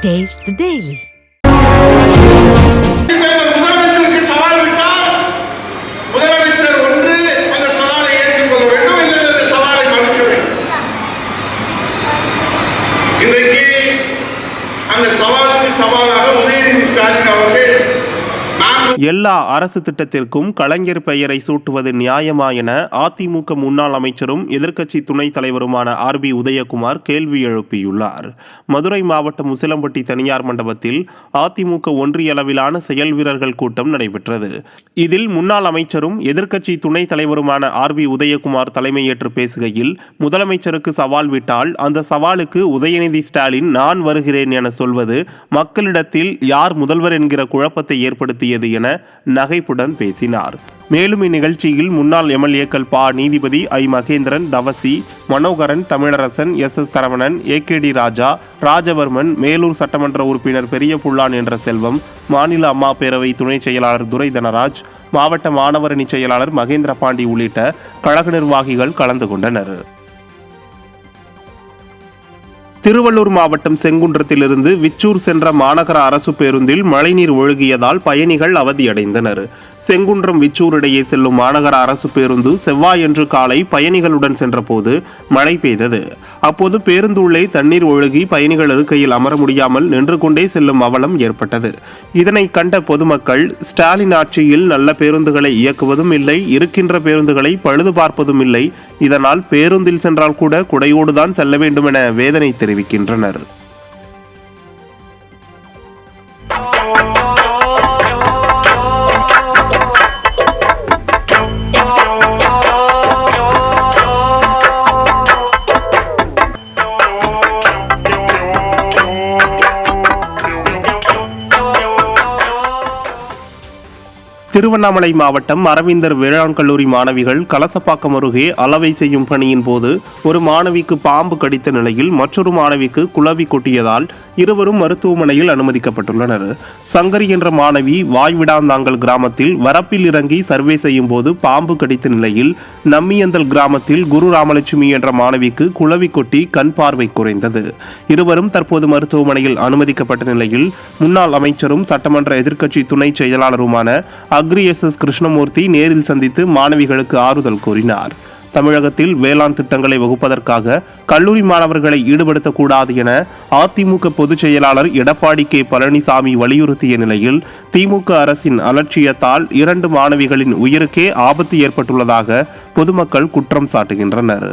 Taste the Daily. முதலமைச்சருக்கு சவால் விட்டால் முதலமைச்சர் ஒன்று அந்த சவாலை ஏற்றுக்கொள்ள வேண்டும், இல்லை அந்த சவாலை மறுக்க வேண்டும். இன்றைக்கு அந்த சவாலுக்கு சவாலாக உதயநிதி ஸ்டாலின் அவர்கள் எல்லா அரசு திட்டத்திற்கும் கலைஞர் பெயரை சூட்டுவது நியாயமா என அதிமுக முன்னாள் அமைச்சரும் எதிர்க்கட்சி துணைத் தலைவருமான RB உதயகுமார் கேள்வி எழுப்பியுள்ளார். மதுரை மாவட்டம் உசிலம்பட்டி தனியார் மண்டபத்தில் அதிமுக ஒன்றிய அளவிலான செயல் வீரர்கள் கூட்டம் நடைபெற்றது. இதில் முன்னாள் அமைச்சரும் எதிர்க்கட்சி துணைத் தலைவருமான RB உதயகுமார் தலைமையேற்று பேசுகையில், முதலமைச்சருக்கு சவால் விட்டால் அந்த சவாலுக்கு உதயநிதி ஸ்டாலின் நான் வருகிறேன் என சொல்வது மக்களிடத்தில் யார் முதல்வர் என்கிற குழப்பத்தை ஏற்படுத்தியது என நகைப்புடன் பேசினார். மேலும் இந்நிகழ்ச்சியில் முன்னாள் எம்எல்ஏக்கள் பா. நீதிபதி, I. Mahendran, Thavasi, Manoharan, Tamilarasan, SS. Saravanan, AKD ராஜா, ராஜவர்மன், மேலூர் சட்டமன்ற உறுப்பினர் பெரிய புல்லான் என்ற செல்வம், மாநில அம்மா பேரவை துணை செயலாளர் துரை தனராஜ், மாவட்ட மாணவரணி செயலாளர் மகேந்திர பாண்டி உள்ளிட்ட கழக நிர்வாகிகள் கலந்து கொண்டனர். திருவள்ளூர் மாவட்டம் செங்குன்றத்திலிருந்து விச்சூர் சென்ற மாநகர அரசு பேருந்தில் மழைநீர் ஒழுகியதால் பயணிகள் அவதியடைந்தனர். செங்குன்றம் விச்சூர் இடையே செல்லும் மாநகர அரசு பேருந்து செவ்வாயன்று காலை பயணிகளுடன் சென்றபோது மழை பெய்தது. அப்போது பேருந்து உள்ளே தண்ணீர் ஒழுகி பயணிகள் இருக்கையில் அமர முடியாமல் நின்று கொண்டே செல்லும் அவலம் ஏற்பட்டது. இதனை கண்ட பொதுமக்கள், ஸ்டாலின் ஆட்சியில் நல்ல பேருந்துகளை இயக்குவதும் இல்லை, இருக்கின்ற பேருந்துகளை பழுது பார்ப்பதும் இல்லை, இதனால் பேருந்தில் சென்றால் கூட குடையோடுதான் செல்ல வேண்டும் என வேதனை தெரிவிக்கின்றனர். திருவண்ணாமலை மாவட்டம் அரவிந்தர் வேளாண் கல்லூரி மாணவிகள் கலசப்பாக்கம் அருகே அளவை செய்யும் பணியின் போது ஒரு மாணவிக்கு பாம்பு கடித்த நிலையில் மற்றொரு மாணவிக்கு குளவி கொட்டியதால் இருவரும் மருத்துவமனையில் அனுமதிக்கப்பட்டுள்ளனர். சங்கரி என்ற மாணவி வாய்விடாந்தாங்கல் கிராமத்தில் வரப்பில் இறங்கி சர்வே செய்யும் போது பாம்பு கடித்த நிலையில் நம்மியந்தல் கிராமத்தில் குரு ராமலட்சுமி என்ற மாணவிக்கு குளவி கொட்டி கண் பார்வை குறைந்தது. இருவரும் தற்போது மருத்துவமனையில் அனுமதிக்கப்பட்ட நிலையில் முன்னாள் அமைச்சரும் சட்டமன்ற எதிர்க்கட்சி துணை செயலாளருமான அக்ரி SS. கிருஷ்ணமூர்த்தி நேரில் சந்தித்து மாணவிகளுக்கு ஆறுதல் கூறினார். தமிழகத்தில் வேளாண் திட்டங்களை வகுப்பதற்காக கல்லூரி மாணவர்களை ஈடுபடுத்தக்கூடாது என அதிமுக பொதுச் செயலாளர் எடப்பாடி K. பழனிசாமி வலியுறுத்திய நிலையில் திமுக அரசின் அலட்சியத்தால் 2 மாணவிகளின் உயிருக்கே ஆபத்து ஏற்பட்டுள்ளதாக பொதுமக்கள் குற்றம் சாட்டுகின்றனர்.